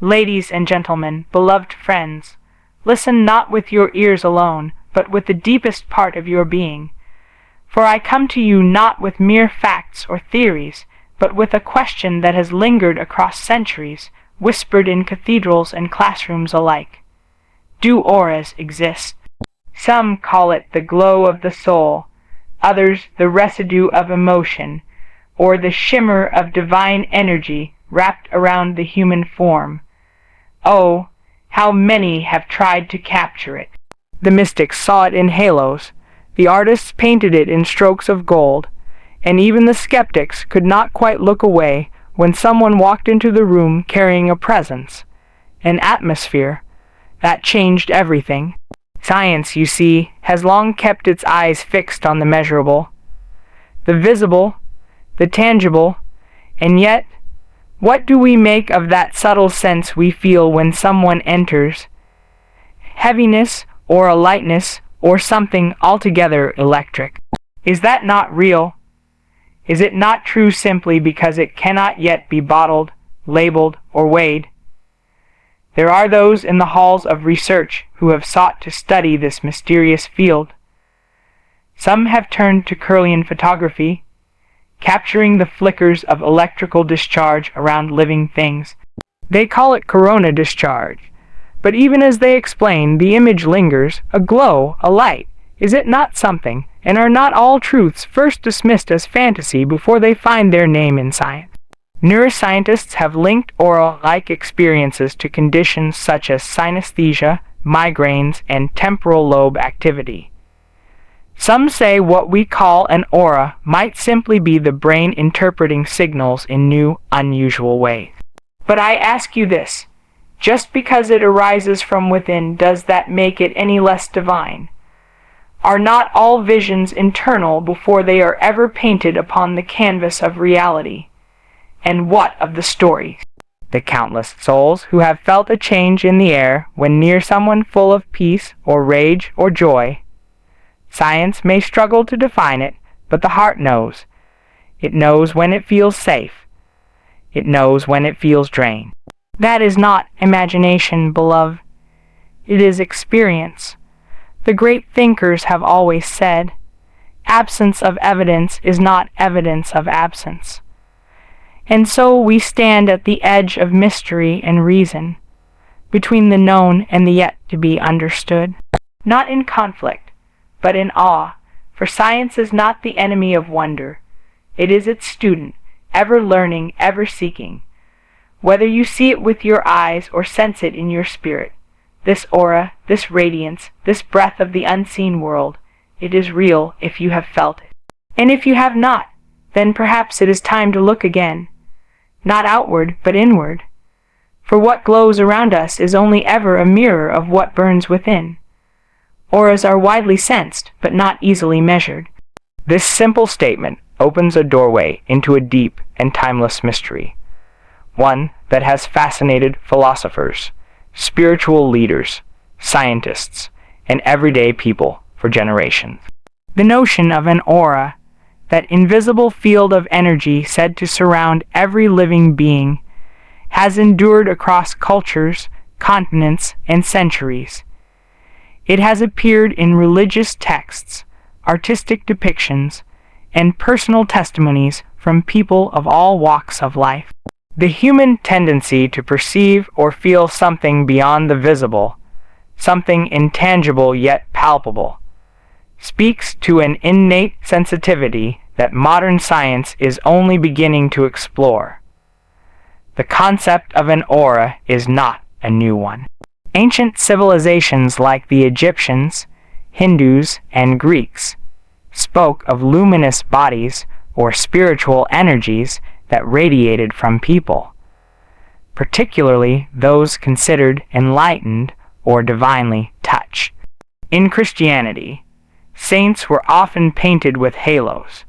Ladies and gentlemen, beloved friends, listen not with your ears alone, but with the deepest part of your being. For I come to you not with mere facts or theories, but with a question that has lingered across centuries, whispered in cathedrals and classrooms alike. Do auras exist? Some call it the glow of the soul, others the residue of emotion, or the shimmer of divine energy wrapped around the human form. Oh, how many have tried to capture it! The mystics saw it in halos, the artists painted it in strokes of gold, and even the skeptics could not quite look away when someone walked into the room carrying a presence, an atmosphere, that changed everything. Science, you see, has long kept its eyes fixed on the measurable, the visible, the tangible, and yet, what do we make of that subtle sense we feel when someone enters? Heaviness, or a lightness, or something altogether electric. Is that not real? Is it not true simply because it cannot yet be bottled, labeled, or weighed? There are those in the halls of research who have sought to study this mysterious field. Some have turned to Kirlian photography, capturing the flickers of electrical discharge around living things. They call it corona discharge. But even as they explain, the image lingers, a glow, a light. Is it not something? And are not all truths first dismissed as fantasy before they find their name in science? Neuroscientists have linked aura-like experiences to conditions such as synesthesia, migraines, and temporal lobe activity. Some say what we call an aura might simply be the brain interpreting signals in new, unusual ways. But I ask you this, just because it arises from within, does that make it any less divine? Are not all visions internal before they are ever painted upon the canvas of reality? And what of the stories? The countless souls who have felt a change in the air when near someone full of peace or rage or joy. Science may struggle to define it, but the heart knows. It knows when it feels safe. It knows when it feels drained. That is not imagination, beloved. It is experience. The great thinkers have always said, absence of evidence is not evidence of absence. And so we stand at the edge of mystery and reason, between the known and the yet to be understood. Not in conflict, but in awe, for science is not the enemy of wonder. It is its student, ever learning, ever seeking. Whether you see it with your eyes or sense it in your spirit, this aura, this radiance, this breath of the unseen world, it is real if you have felt it. And if you have not, then perhaps it is time to look again, not outward, but inward. For what glows around us is only ever a mirror of what burns within. Auras are widely sensed, but not easily measured. This simple statement opens a doorway into a deep and timeless mystery, one that has fascinated philosophers, spiritual leaders, scientists, and everyday people for generations. The notion of an aura, that invisible field of energy said to surround every living being, has endured across cultures, continents, and centuries. It has appeared in religious texts, artistic depictions, and personal testimonies from people of all walks of life. The human tendency to perceive or feel something beyond the visible, something intangible yet palpable, speaks to an innate sensitivity that modern science is only beginning to explore. The concept of an aura is not a new one. Ancient civilizations like the Egyptians, Hindus, and Greeks spoke of luminous bodies or spiritual energies that radiated from people, particularly those considered enlightened or divinely touched. In Christianity, saints were often painted with halos,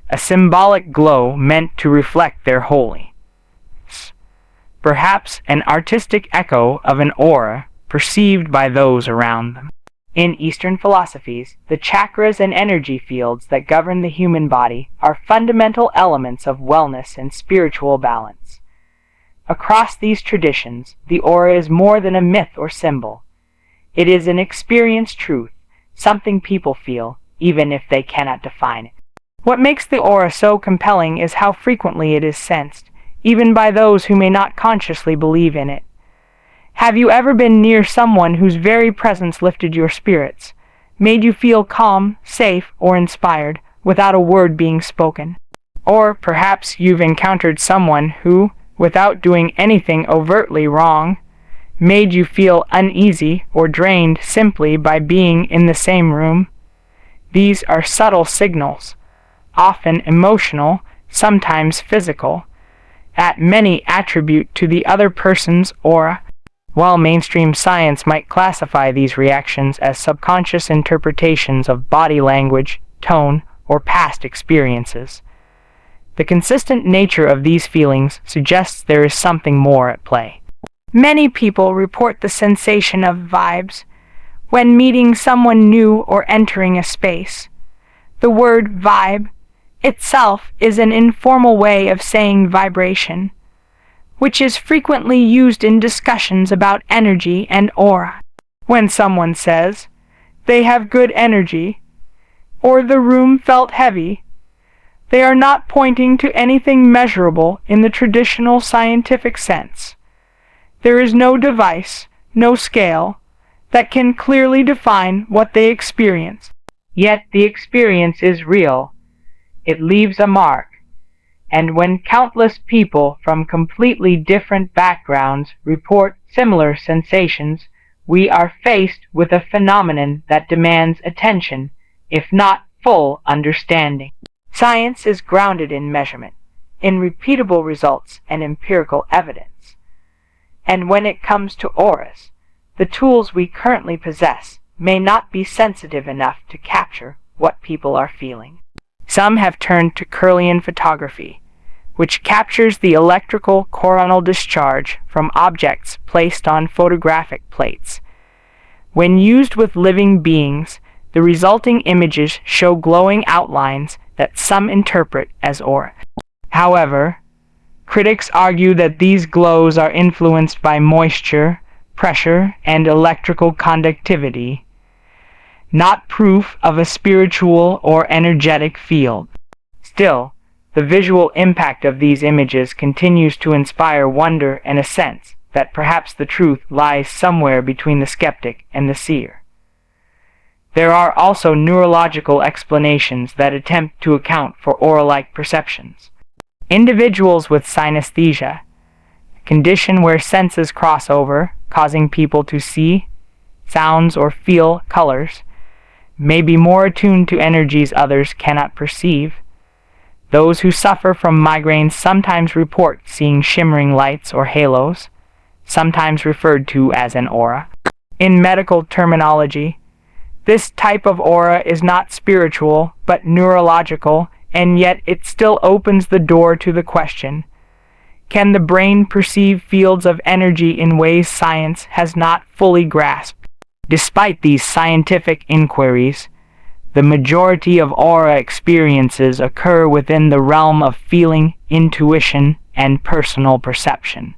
a symbolic glow meant to reflect their holiness, perhaps an artistic echo of an aura perceived by those around them. In Eastern philosophies, the chakras and energy fields that govern the human body are fundamental elements of wellness and spiritual balance. Across these traditions, the aura is more than a myth or symbol. It is an experienced truth, something people feel, even if they cannot define it. What makes the aura so compelling is how frequently it is sensed, even by those who may not consciously believe in it. Have you ever been near someone whose very presence lifted your spirits, made you feel calm, safe, or inspired, without a word being spoken? Or perhaps you've encountered someone who, without doing anything overtly wrong, made you feel uneasy or drained simply by being in the same room. These are subtle signals, often emotional, sometimes physical, that many attribute to the other person's aura. While mainstream science might classify these reactions as subconscious interpretations of body language, tone, or past experiences, the consistent nature of these feelings suggests there is something more at play. Many people report the sensation of vibes when meeting someone new or entering a space. The word vibe itself is an informal way of saying vibration, which is frequently used in discussions about energy and aura. When someone says, "they have good energy," or "the room felt heavy," they are not pointing to anything measurable in the traditional scientific sense. There is no device, no scale, that can clearly define what they experience. Yet the experience is real. It leaves a mark. And when countless people from completely different backgrounds report similar sensations, we are faced with a phenomenon that demands attention, if not full understanding. Science is grounded in measurement, in repeatable results and empirical evidence. And when it comes to auras, the tools we currently possess may not be sensitive enough to capture what people are feeling. Some have turned to Kirlian photography, which captures the electrical coronal discharge from objects placed on photographic plates. When used with living beings, the resulting images show glowing outlines that some interpret as aura. However, critics argue that these glows are influenced by moisture, pressure, and electrical conductivity, not proof of a spiritual or energetic field. Still, the visual impact of these images continues to inspire wonder and a sense that perhaps the truth lies somewhere between the skeptic and the seer. There are also neurological explanations that attempt to account for aura-like perceptions. Individuals with synesthesia, a condition where senses cross over, causing people to see sounds or feel colors, may be more attuned to energies others cannot perceive. Those who suffer from migraines sometimes report seeing shimmering lights or halos, sometimes referred to as an aura. In medical terminology, this type of aura is not spiritual but neurological, and yet it still opens the door to the question: can the brain perceive fields of energy in ways science has not fully grasped? Despite these scientific inquiries, the majority of aura experiences occur within the realm of feeling, intuition, and personal perception.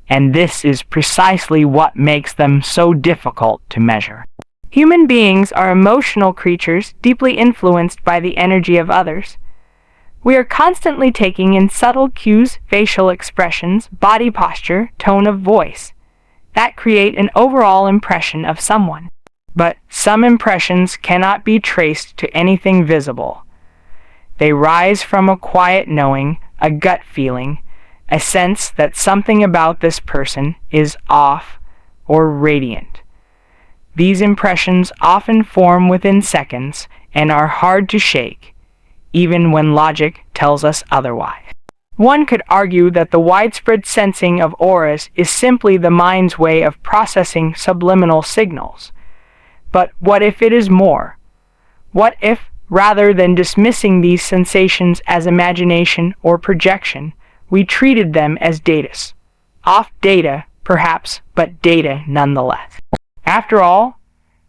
And this is precisely what makes them so difficult to measure. Human beings are emotional creatures deeply influenced by the energy of others. We are constantly taking in subtle cues, facial expressions, body posture, tone of voice, that create an overall impression of someone. But some impressions cannot be traced to anything visible. They rise from a quiet knowing, a gut feeling, a sense that something about this person is off or radiant. These impressions often form within seconds and are hard to shake, even when logic tells us otherwise. One could argue that the widespread sensing of auras is simply the mind's way of processing subliminal signals. But what if it is more? What if, rather than dismissing these sensations as imagination or projection, we treated them as data? Off data, perhaps, but data nonetheless. After all,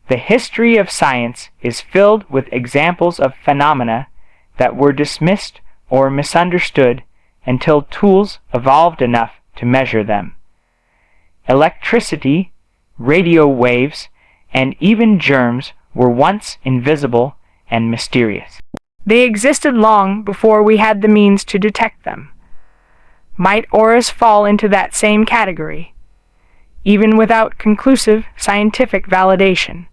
the history of science is filled with examples of phenomena that were dismissed or misunderstood until tools evolved enough to measure them. Electricity, radio waves, and even germs were once invisible and mysterious. They existed long before we had the means to detect them. Might auras fall into that same category? Even without conclusive scientific validation,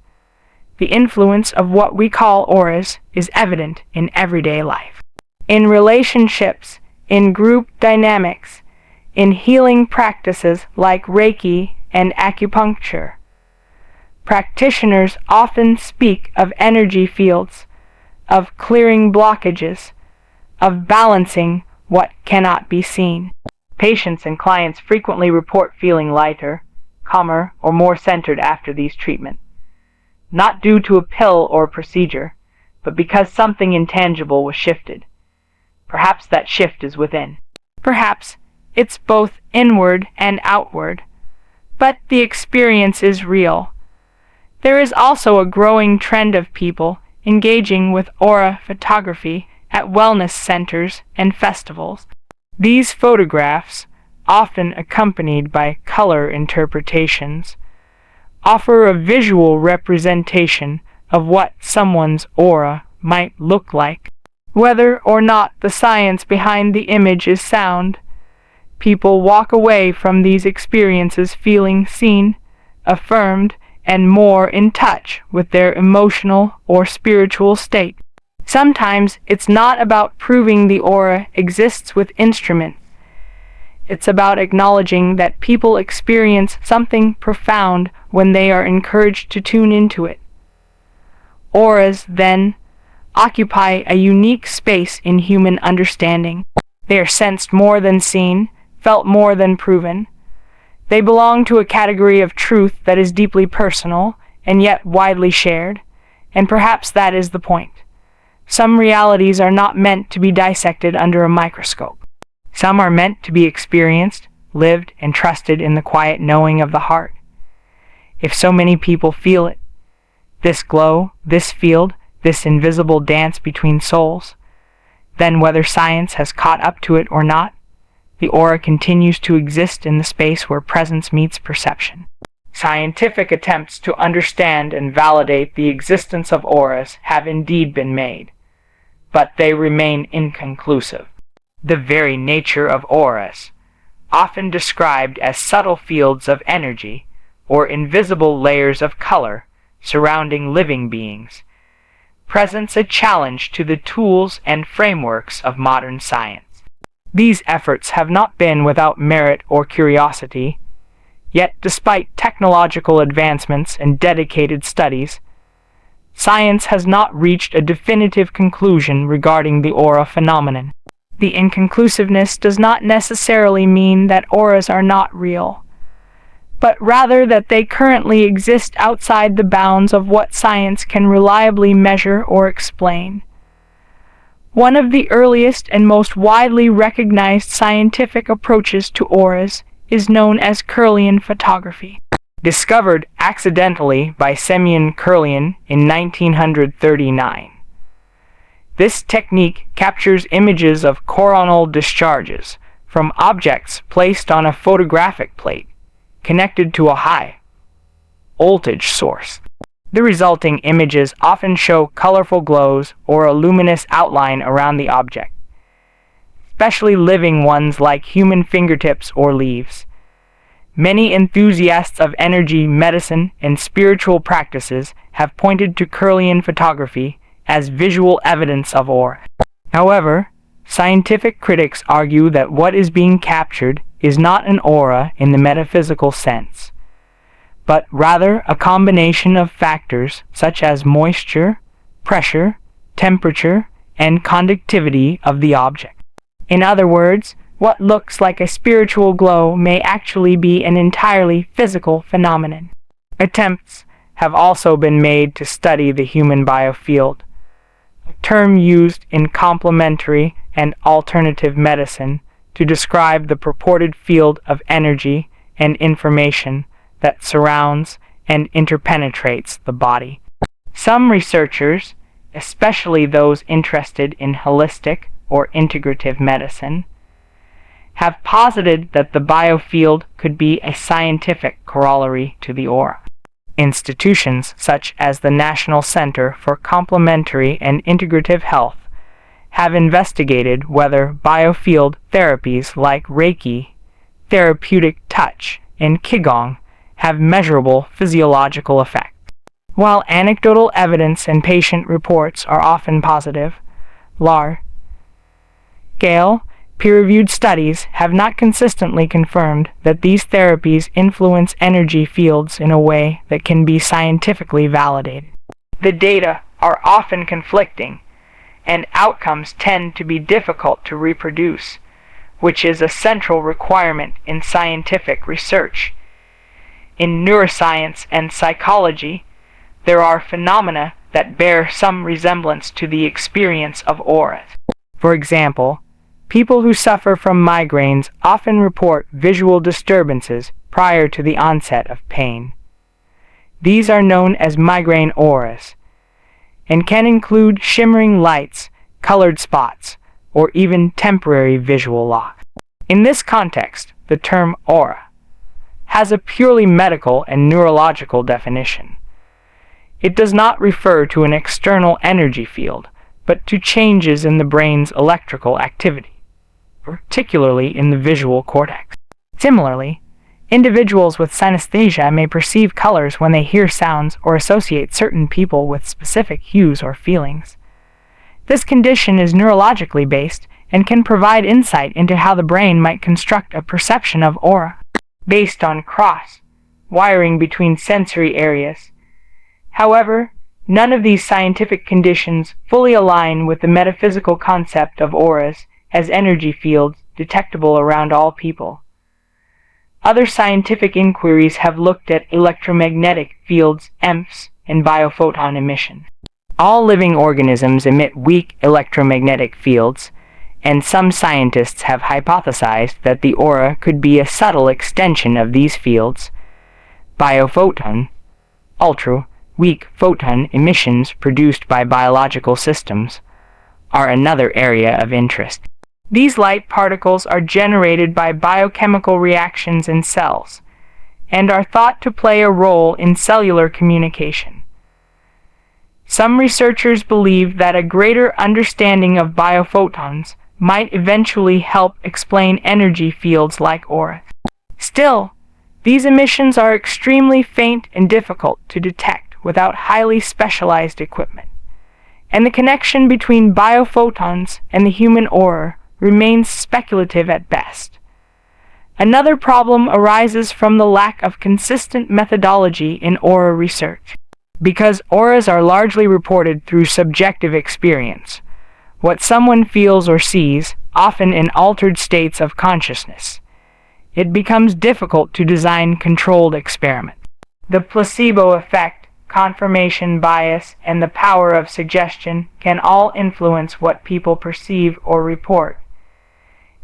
the influence of what we call auras is evident in everyday life. In relationships, in group dynamics, in healing practices like Reiki and acupuncture. Practitioners often speak of energy fields, of clearing blockages, of balancing what cannot be seen. Patients and clients frequently report feeling lighter, calmer, or more centered after these treatments, not due to a pill or procedure, but because something intangible was shifted. Perhaps that shift is within. Perhaps it's both inward and outward, but the experience is real. There is also a growing trend of people engaging with aura photography at wellness centers and festivals. These photographs, often accompanied by color interpretations, offer a visual representation of what someone's aura might look like. Whether or not the science behind the image is sound, people walk away from these experiences feeling seen, affirmed, and more in touch with their emotional or spiritual state. Sometimes it's not about proving the aura exists with instruments. It's about acknowledging that people experience something profound when they are encouraged to tune into it. Auras, then, occupy a unique space in human understanding. They are sensed more than seen, felt more than proven. They belong to a category of truth that is deeply personal and yet widely shared, and perhaps that is the point. Some realities are not meant to be dissected under a microscope. Some are meant to be experienced, lived, and trusted in the quiet knowing of the heart. If so many people feel it, this glow, this field, this invisible dance between souls, then whether science has caught up to it or not, the aura continues to exist in the space where presence meets perception. Scientific attempts to understand and validate the existence of auras have indeed been made, but they remain inconclusive. The very nature of auras, often described as subtle fields of energy or invisible layers of color surrounding living beings, presents a challenge to the tools and frameworks of modern science. These efforts have not been without merit or curiosity, yet despite technological advancements and dedicated studies, science has not reached a definitive conclusion regarding the aura phenomenon. The inconclusiveness does not necessarily mean that auras are not real, but rather that they currently exist outside the bounds of what science can reliably measure or explain. One of the earliest and most widely recognized scientific approaches to auras is known as Kirlian photography. Discovered accidentally by Semyon Kirlian in 1939. This technique captures images of coronal discharges from objects placed on a photographic plate connected to a high voltage source. The resulting images often show colorful glows or a luminous outline around the object, especially living ones like human fingertips or leaves. Many enthusiasts of energy medicine and spiritual practices have pointed to Kirlian photography as visual evidence of aura. However, scientific critics argue that what is being captured is not an aura in the metaphysical sense, but rather a combination of factors such as moisture, pressure, temperature, and conductivity of the object. In other words, what looks like a spiritual glow may actually be an entirely physical phenomenon. Attempts have also been made to study the human biofield, a term used in complementary and alternative medicine to describe the purported field of energy and information that surrounds and interpenetrates the body. Some researchers, especially those interested in holistic or integrative medicine, have posited that the biofield could be a scientific corollary to the aura. Institutions such as the National Center for Complementary and Integrative Health have investigated whether biofield therapies like Reiki, therapeutic touch, and Qigong have measurable physiological effects. While anecdotal evidence and patient reports are often positive, large-scale, peer-reviewed studies have not consistently confirmed that these therapies influence energy fields in a way that can be scientifically validated. The data are often conflicting, and outcomes tend to be difficult to reproduce, which is a central requirement in scientific research. In neuroscience and psychology, there are phenomena that bear some resemblance to the experience of auras. For example, people who suffer from migraines often report visual disturbances prior to the onset of pain. These are known as migraine auras, and can include shimmering lights, colored spots, or even temporary visual loss. In this context, the term aura has a purely medical and neurological definition. It does not refer to an external energy field, but to changes in the brain's electrical activity, particularly in the visual cortex. Similarly, individuals with synesthesia may perceive colors when they hear sounds or associate certain people with specific hues or feelings. This condition is neurologically based and can provide insight into how the brain might construct a perception of aura based on cross-wiring between sensory areas. However, none of these scientific conditions fully align with the metaphysical concept of auras as energy fields detectable around all people. Other scientific inquiries have looked at electromagnetic fields, EMFs, and biophoton emission. All living organisms emit weak electromagnetic fields, and some scientists have hypothesized that the aura could be a subtle extension of these fields. Biophoton, ultra-weak photon emissions produced by biological systems, are another area of interest. These light particles are generated by biochemical reactions in cells, and are thought to play a role in cellular communication. Some researchers believe that a greater understanding of biophotons might eventually help explain energy fields like auras. Still, these emissions are extremely faint and difficult to detect without highly specialized equipment, and the connection between biophotons and the human aura remains speculative at best. Another problem arises from the lack of consistent methodology in aura research. Because auras are largely reported through subjective experience, what someone feels or sees, often in altered states of consciousness, it becomes difficult to design controlled experiments. The placebo effect, confirmation bias, and the power of suggestion can all influence what people perceive or report.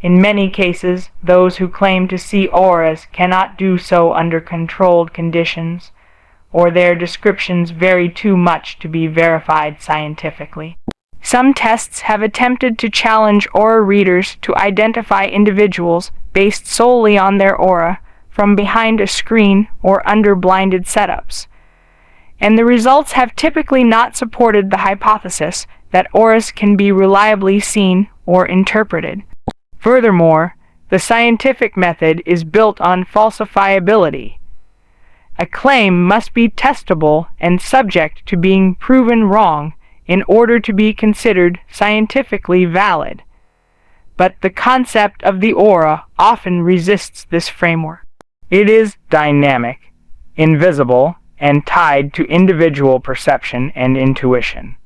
In many cases, those who claim to see auras cannot do so under controlled conditions, or their descriptions vary too much to be verified scientifically. Some tests have attempted to challenge aura readers to identify individuals based solely on their aura from behind a screen or under blinded setups, and the results have typically not supported the hypothesis that auras can be reliably seen or interpreted. Furthermore, the scientific method is built on falsifiability. A claim must be testable and subject to being proven wrong in order to be considered scientifically valid. But the concept of the aura often resists this framework. It is dynamic, invisible, and tied to individual perception and intuition.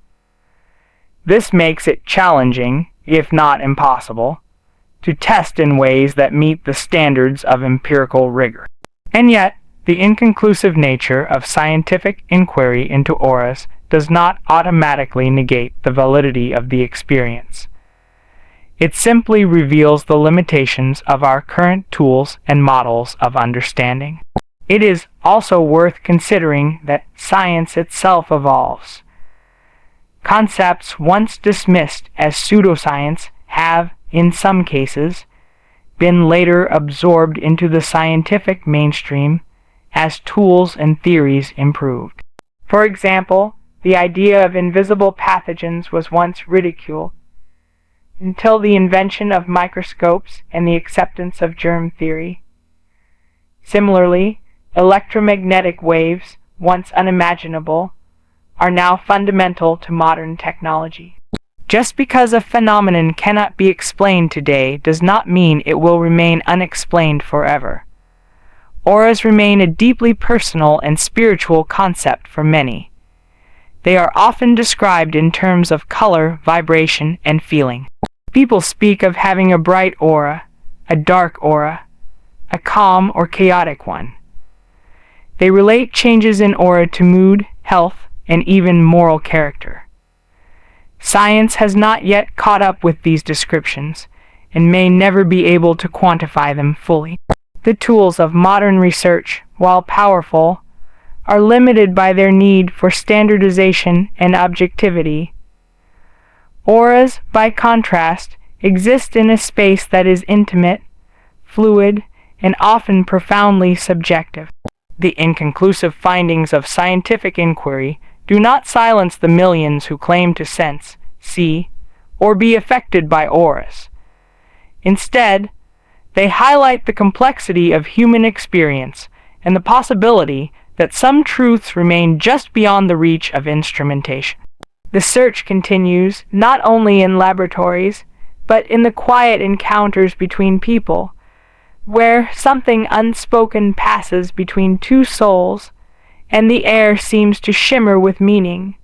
This makes it challenging, if not impossible, to test in ways that meet the standards of empirical rigor. And yet, the inconclusive nature of scientific inquiry into auras does not automatically negate the validity of the experience. It simply reveals the limitations of our current tools and models of understanding. It is also worth considering that science itself evolves. Concepts once dismissed as pseudoscience have, in some cases, been later absorbed into the scientific mainstream as tools and theories improved. For example, the idea of invisible pathogens was once ridiculed, until the invention of microscopes and the acceptance of germ theory. Similarly, electromagnetic waves, once unimaginable, are now fundamental to modern technology. Just because a phenomenon cannot be explained today does not mean it will remain unexplained forever. Auras remain a deeply personal and spiritual concept for many. They are often described in terms of color, vibration, and feeling. People speak of having a bright aura, a dark aura, a calm or chaotic one. They relate changes in aura to mood, health, and even moral character. Science has not yet caught up with these descriptions and may never be able to quantify them fully. The tools of modern research, while powerful, are limited by their need for standardization and objectivity. Auras, by contrast, exist in a space that is intimate, fluid, and often profoundly subjective. The inconclusive findings of scientific inquiry do not silence the millions who claim to sense, see, or be affected by auras. Instead, they highlight the complexity of human experience and the possibility that some truths remain just beyond the reach of instrumentation. The search continues not only in laboratories, but in the quiet encounters between people, where something unspoken passes between two souls, and the air seems to shimmer with meaning.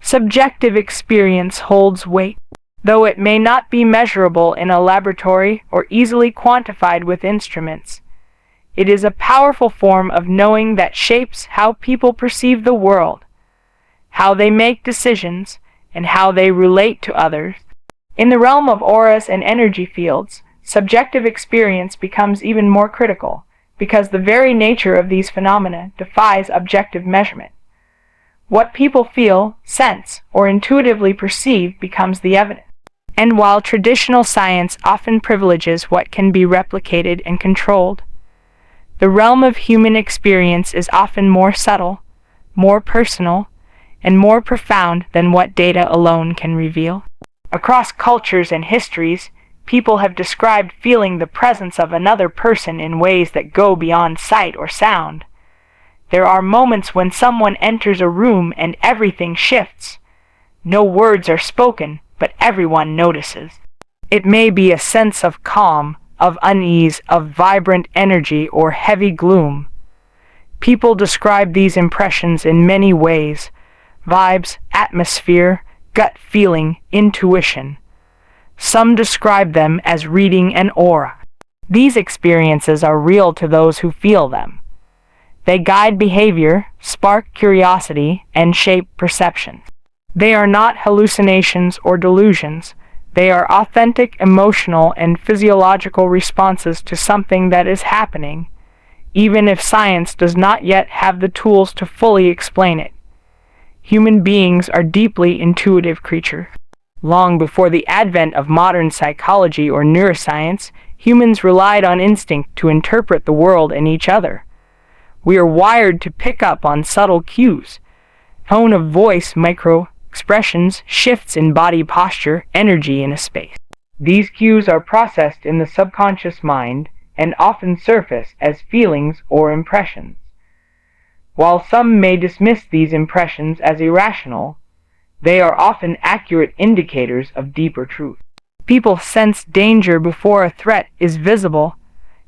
Subjective experience holds weight. Though it may not be measurable in a laboratory or easily quantified with instruments, it is a powerful form of knowing that shapes how people perceive the world, how they make decisions, and how they relate to others. In the realm of auras and energy fields, subjective experience becomes even more critical, because the very nature of these phenomena defies objective measurement. What people feel, sense, or intuitively perceive becomes the evidence. And while traditional science often privileges what can be replicated and controlled, the realm of human experience is often more subtle, more personal, and more profound than what data alone can reveal. Across cultures and histories, people have described feeling the presence of another person in ways that go beyond sight or sound. There are moments when someone enters a room and everything shifts. No words are spoken, but everyone notices. It may be a sense of calm, of unease, of vibrant energy, or heavy gloom. People describe these impressions in many ways: vibes, atmosphere, gut feeling, intuition. Some describe them as reading an aura. These experiences are real to those who feel them. They guide behavior, spark curiosity, and shape perception. They are not hallucinations or delusions. They are authentic emotional and physiological responses to something that is happening, even if science does not yet have the tools to fully explain it. Human beings are deeply intuitive creatures. Long before the advent of modern psychology or neuroscience, humans relied on instinct to interpret the world and each other. We are wired to pick up on subtle cues: tone of voice, micro-expressions, shifts in body posture, energy in a space. These cues are processed in the subconscious mind and often surface as feelings or impressions. While some may dismiss these impressions as irrational, they are often accurate indicators of deeper truth. People sense danger before a threat is visible,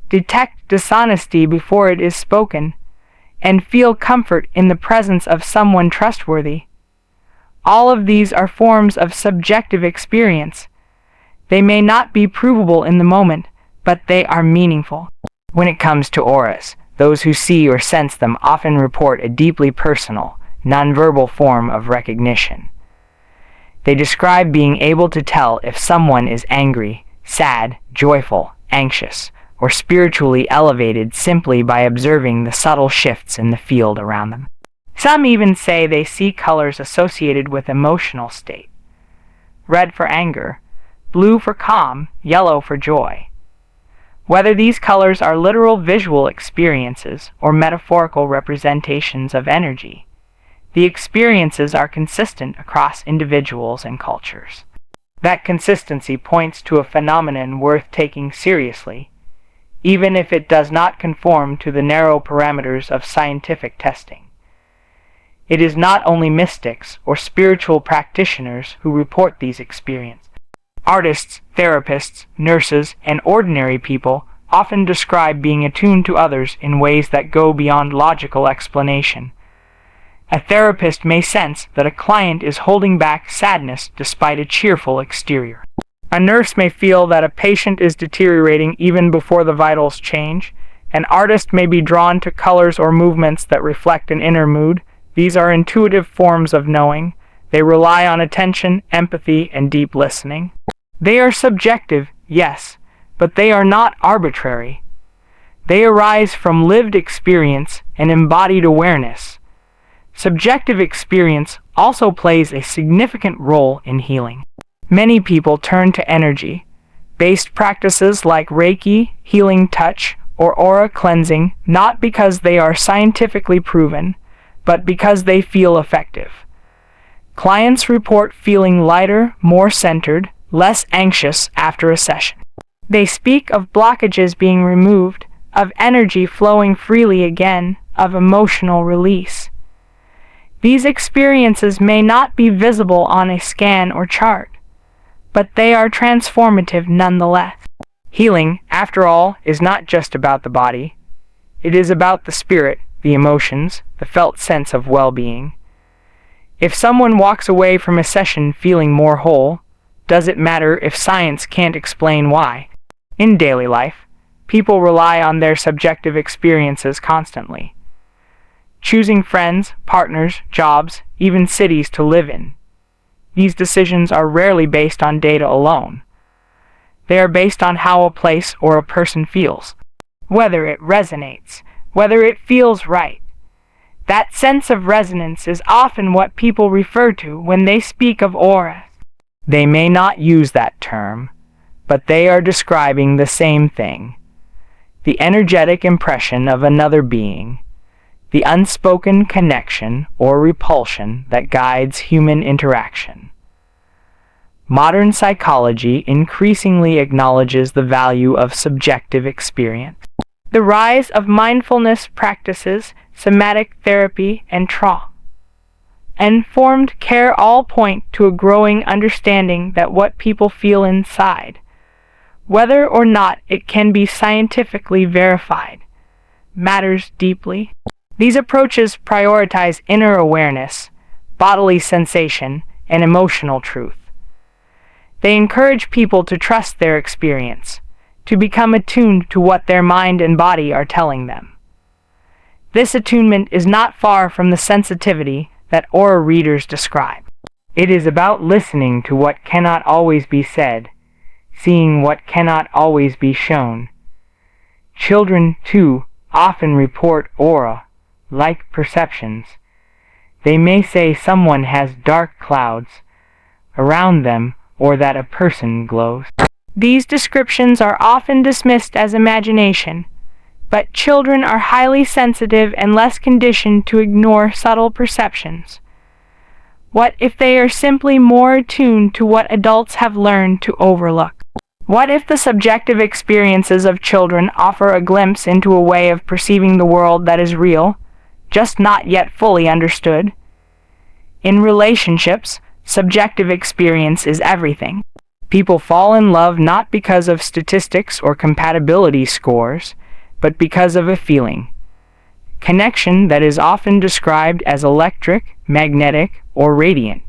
detect dishonesty before it is spoken, and feel comfort in the presence of someone trustworthy. All of these are forms of subjective experience. They may not be provable in the moment, but they are meaningful. When it comes to auras, those who see or sense them often report a deeply personal, nonverbal form of recognition. They describe being able to tell if someone is angry, sad, joyful, anxious, or spiritually elevated simply by observing the subtle shifts in the field around them. Some even say they see colors associated with emotional state: red for anger, blue for calm, yellow for joy. whether these colors are literal visual experiences or metaphorical representations of energy. The experiences are consistent across individuals and cultures. That consistency points to a phenomenon worth taking seriously, even if it does not conform to the narrow parameters of scientific testing. It is not only mystics or spiritual practitioners who report these experiences. Artists, therapists, nurses, and ordinary people often describe being attuned to others in ways that go beyond logical explanation. A therapist may sense that a client is holding back sadness despite a cheerful exterior. A nurse may feel that a patient is deteriorating even before the vitals change. An artist may be drawn to colors or movements that reflect an inner mood. These are intuitive forms of knowing. They rely on attention, empathy, and deep listening. They are subjective, yes, but they are not arbitrary. They arise from lived experience and embodied awareness. Subjective experience also plays a significant role in healing. Many people turn to energy-based practices like Reiki, healing touch, or aura cleansing not because they are scientifically proven, but because they feel effective. Clients report feeling lighter, more centered, less anxious after a session. They speak of blockages being removed, of energy flowing freely again, of emotional release. These experiences may not be visible on a scan or chart, but they are transformative nonetheless. Healing, after all, is not just about the body. It is about the spirit, the emotions, the felt sense of well-being. If someone walks away from a session feeling more whole, does it matter if science can't explain why? In daily life, people rely on their subjective experiences constantly, choosing friends, partners, jobs, even cities to live in. These decisions are rarely based on data alone. They are based on how a place or a person feels, whether it resonates, whether it feels right. That sense of resonance is often what people refer to when they speak of auras. They may not use that term, but they are describing the same thing: the energetic impression of another being, the unspoken connection or repulsion that guides human interaction. Modern psychology increasingly acknowledges the value of subjective experience. The rise of mindfulness practices, somatic therapy, and trauma-informed care all point to a growing understanding that what people feel inside, whether or not it can be scientifically verified, matters deeply. These approaches prioritize inner awareness, bodily sensation, and emotional truth. They encourage people to trust their experience, to become attuned to what their mind and body are telling them. This attunement is not far from the sensitivity that aura readers describe. It is about listening to what cannot always be said, seeing what cannot always be shown. Children, too, often report aura-like perceptions. They may say someone has dark clouds around them or that a person glows. These descriptions are often dismissed as imagination, but children are highly sensitive and less conditioned to ignore subtle perceptions. What if they are simply more attuned to what adults have learned to overlook? What if the subjective experiences of children offer a glimpse into a way of perceiving the world that is real, just not yet fully understood? In relationships, subjective experience is everything. People fall in love not because of statistics or compatibility scores, but because of a feeling. Connection that is often described as electric, magnetic, or radiant.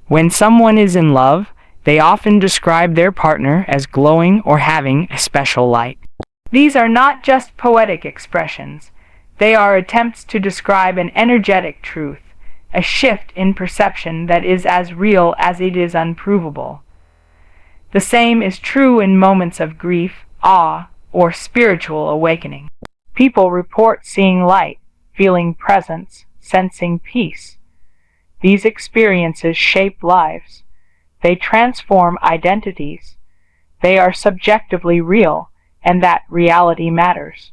When someone is in love, they often describe their partner as glowing or having a special light. These are not just poetic expressions. They are attempts to describe an energetic truth, a shift in perception that is as real as it is unprovable. The same is true in moments of grief, awe, or spiritual awakening. People report seeing light, feeling presence, sensing peace. These experiences shape lives. They transform identities. They are subjectively real, and that reality matters.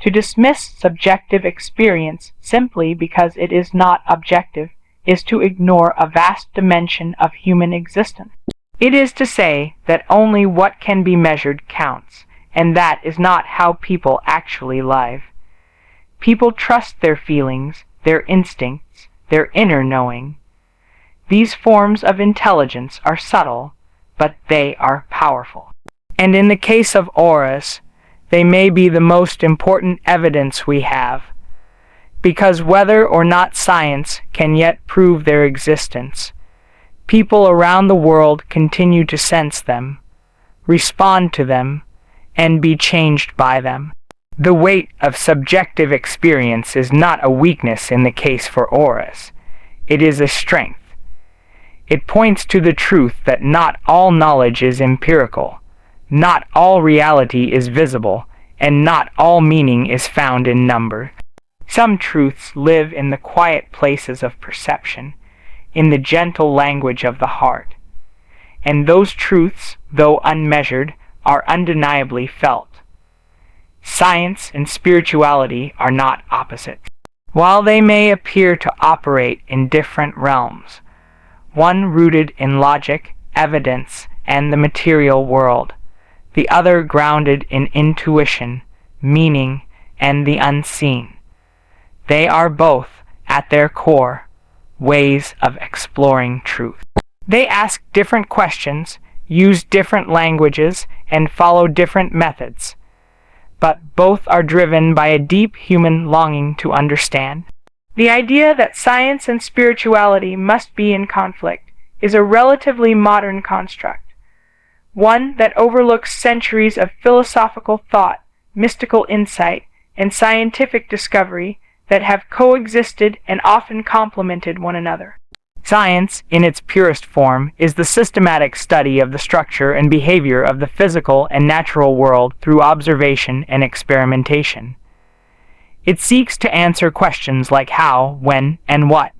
To dismiss subjective experience simply because it is not objective is to ignore a vast dimension of human existence. It is to say that only what can be measured counts, and that is not how people actually live. People trust their feelings, their instincts, their inner knowing. These forms of intelligence are subtle, but they are powerful. And in the case of auras, they may be the most important evidence we have, because whether or not science can yet prove their existence, people around the world continue to sense them, respond to them, and be changed by them. The weight of subjective experience is not a weakness in the case for auras. It is a strength. It points to the truth that not all knowledge is empirical, not all reality is visible, and not all meaning is found in number. Some truths live in the quiet places of perception, in the gentle language of the heart. And those truths, though unmeasured, are undeniably felt. Science and spirituality are not opposites. While they may appear to operate in different realms, one rooted in logic, evidence, and the material world, the other grounded in intuition, meaning, and the unseen. They are both, at their core, ways of exploring truth. They ask different questions, use different languages, and follow different methods, but both are driven by a deep human longing to understand. The idea that science and spirituality must be in conflict is a relatively modern construct, one that overlooks centuries of philosophical thought, mystical insight, and scientific discovery that have coexisted and often complemented one another. Science, in its purest form, is the systematic study of the structure and behavior of the physical and natural world through observation and experimentation. It seeks to answer questions like how, when, and what.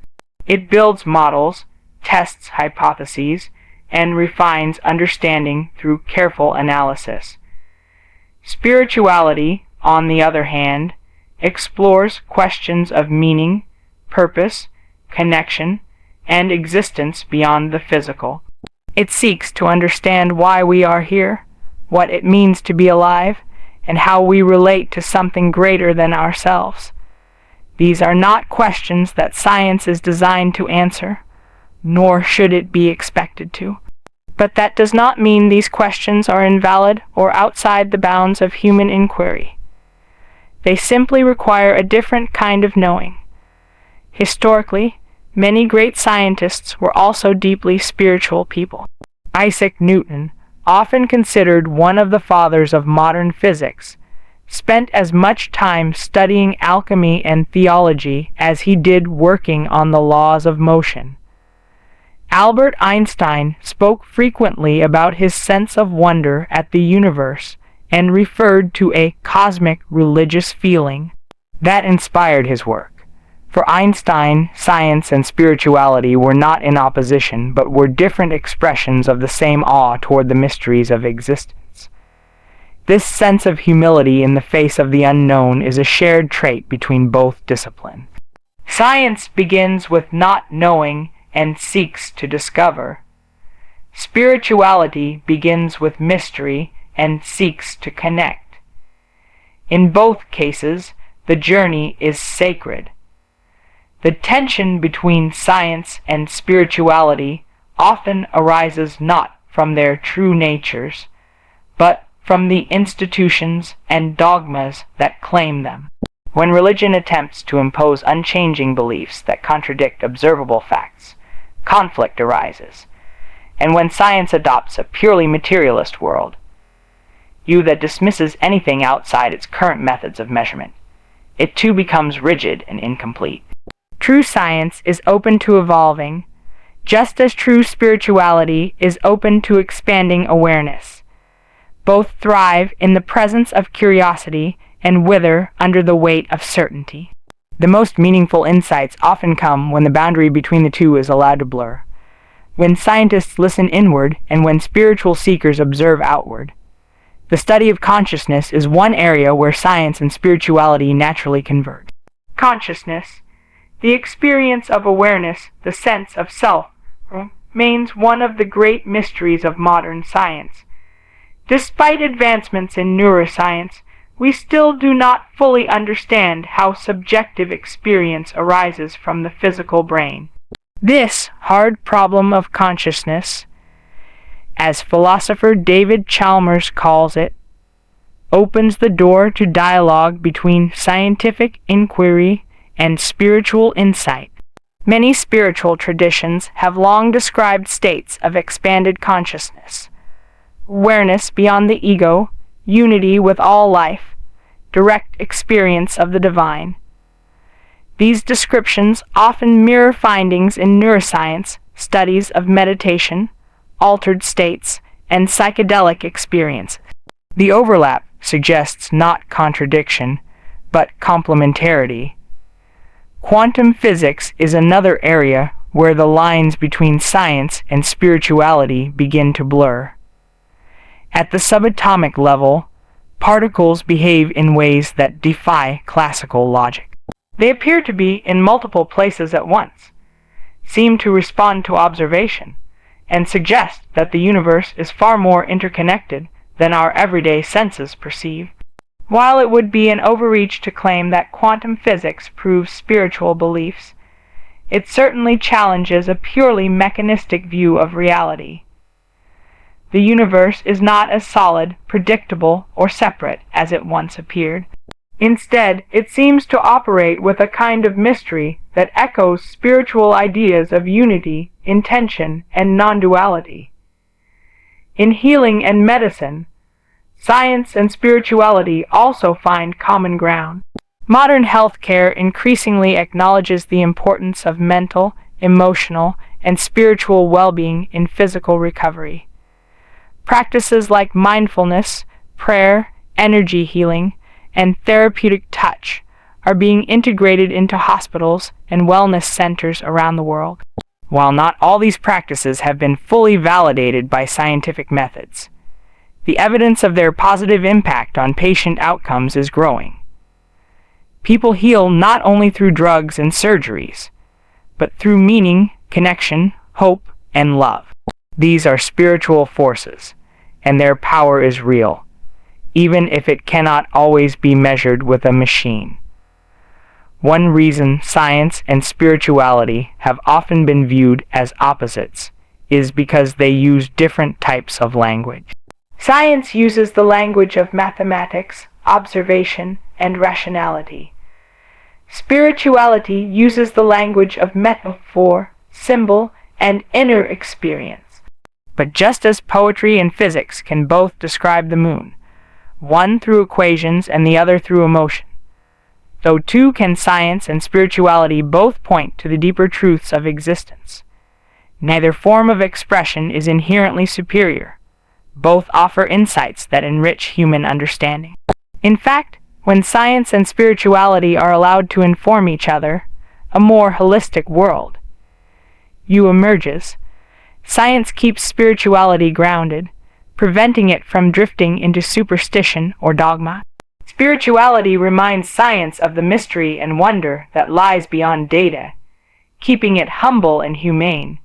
It builds models, tests hypotheses, and refines understanding through careful analysis. Spirituality, on the other hand, explores questions of meaning, purpose, connection, and existence beyond the physical. It seeks to understand why we are here, what it means to be alive, and how we relate to something greater than ourselves. These are not questions that science is designed to answer, nor should it be expected to. But that does not mean these questions are invalid or outside the bounds of human inquiry. They simply require a different kind of knowing. Historically, many great scientists were also deeply spiritual people. Isaac Newton, often considered one of the fathers of modern physics, spent as much time studying alchemy and theology as he did working on the laws of motion. Albert Einstein spoke frequently about his sense of wonder at the universe and referred to a cosmic religious feeling that inspired his work. For Einstein, science and spirituality were not in opposition, but were different expressions of the same awe toward the mysteries of existence. This sense of humility in the face of the unknown is a shared trait between both disciplines. Science begins with not knowing and seeks to discover. Spirituality begins with mystery and seeks to connect. In both cases, the journey is sacred. The tension between science and spirituality often arises not from their true natures, but from the institutions and dogmas that claim them. When religion attempts to impose unchanging beliefs that contradict observable facts, conflict arises. And when science adopts a purely materialist world, view that dismisses anything outside its current methods of measurement, it too becomes rigid and incomplete. True science is open to evolving, just as true spirituality is open to expanding awareness. Both thrive in the presence of curiosity and wither under the weight of certainty. The most meaningful insights often come when the boundary between the two is allowed to blur, when scientists listen inward and when spiritual seekers observe outward. The study of consciousness is one area where science and spirituality naturally converge. Consciousness, the experience of awareness, the sense of self, remains one of the great mysteries of modern science. Despite advancements in neuroscience, we still do not fully understand how subjective experience arises from the physical brain. This hard problem of consciousness, as philosopher David Chalmers calls it, opens the door to dialogue between scientific inquiry and spiritual insight. Many spiritual traditions have long described states of expanded consciousness, awareness beyond the ego, unity with all life, direct experience of the divine. These descriptions often mirror findings in neuroscience, studies of meditation, altered states, and psychedelic experiences. The overlap suggests not contradiction, but complementarity. Quantum physics is another area where the lines between science and spirituality begin to blur. At the subatomic level, particles behave in ways that defy classical logic. They appear to be in multiple places at once, seem to respond to observation, and suggest that the universe is far more interconnected than our everyday senses perceive. While it would be an overreach to claim that quantum physics proves spiritual beliefs, it certainly challenges a purely mechanistic view of reality. The universe is not as solid, predictable, or separate as it once appeared. Instead, it seems to operate with a kind of mystery that echoes spiritual ideas of unity, intention, and non-duality. In healing and medicine, science and spirituality also find common ground. Modern healthcare increasingly acknowledges the importance of mental, emotional, and spiritual well-being in physical recovery. Practices like mindfulness, prayer, energy healing, and therapeutic touch are being integrated into hospitals and wellness centers around the world. While not all these practices have been fully validated by scientific methods, the evidence of their positive impact on patient outcomes is growing. People heal not only through drugs and surgeries, but through meaning, connection, hope, and love. These are spiritual forces, and their power is real, even if it cannot always be measured with a machine. One reason science and spirituality have often been viewed as opposites is because they use different types of language. Science uses the language of mathematics, observation, and rationality. Spirituality uses the language of metaphor, symbol, and inner experience. But just as poetry and physics can both describe the moon, one through equations and the other through emotion, so too can science and spirituality both point to the deeper truths of existence. Neither form of expression is inherently superior. Both offer insights that enrich human understanding. In fact, when science and spirituality are allowed to inform each other, a more holistic world emerges. Science keeps spirituality grounded, preventing it from drifting into superstition or dogma. Spirituality reminds science of the mystery and wonder that lies beyond data, keeping it humble and humane.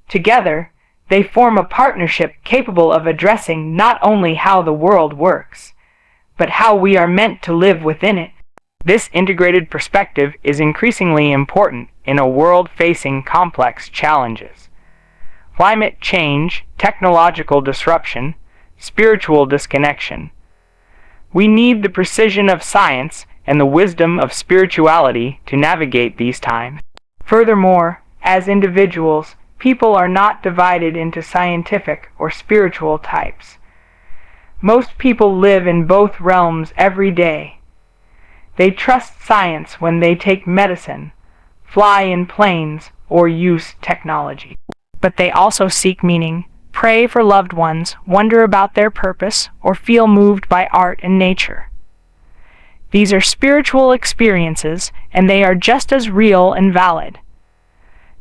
Together, they form a partnership capable of addressing not only how the world works, but how we are meant to live within it. This integrated perspective is increasingly important in a world facing complex challenges. Climate change, technological disruption, spiritual disconnection. We need the precision of science and the wisdom of spirituality to navigate these times. Furthermore, as individuals, people are not divided into scientific or spiritual types. Most people live in both realms every day. They trust science when they take medicine, fly in planes, or use technology. But they also seek meaning, pray for loved ones, wonder about their purpose, or feel moved by art and nature. These are spiritual experiences, and they are just as real and valid.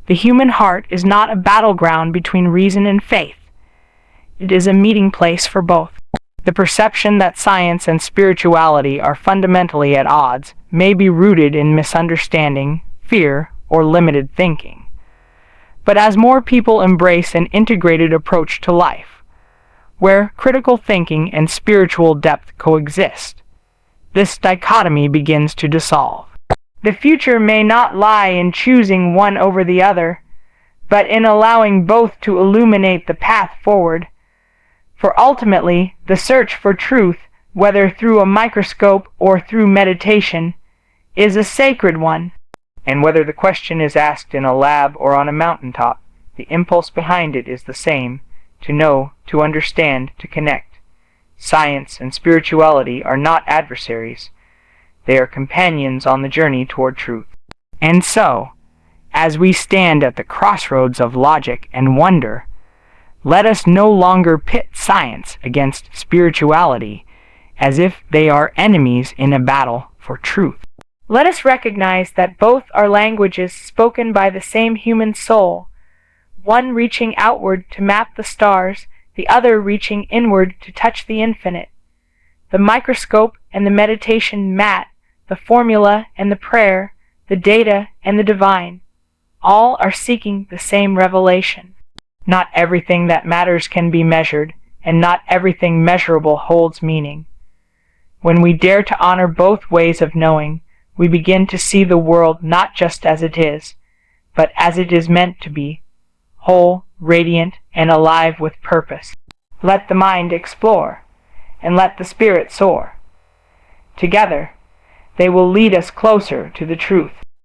The human heart is not a battleground between reason and faith. It is a meeting place for both. The perception that science and spirituality are fundamentally at odds may be rooted in misunderstanding, fear, or limited thinking. But as more people embrace an integrated approach to life, where critical thinking and spiritual depth coexist, this dichotomy begins to dissolve. The future may not lie in choosing one over the other, but in allowing both to illuminate the path forward. For ultimately, the search for truth, whether through a microscope or through meditation, is a sacred one. And whether the question is asked in a lab or on a mountaintop, the impulse behind it is the same: to know, to understand, to connect. Science and spirituality are not adversaries. They are companions on the journey toward truth. And so, as we stand at the crossroads of logic and wonder, let us no longer pit science against spirituality as if they are enemies in a battle for truth. Let us recognize that both are languages spoken by the same human soul, one reaching outward to map the stars, the other reaching inward to touch the infinite. The microscope and the meditation mat, the formula and the prayer, the data and the divine, all are seeking the same revelation. Not everything that matters can be measured, and not everything measurable holds meaning. When we dare to honor both ways of knowing, we begin to see the world not just as it is, but as it is meant to be, whole, radiant, and alive with purpose. Let the mind explore, and let the spirit soar. Together, they will lead us closer to the truth.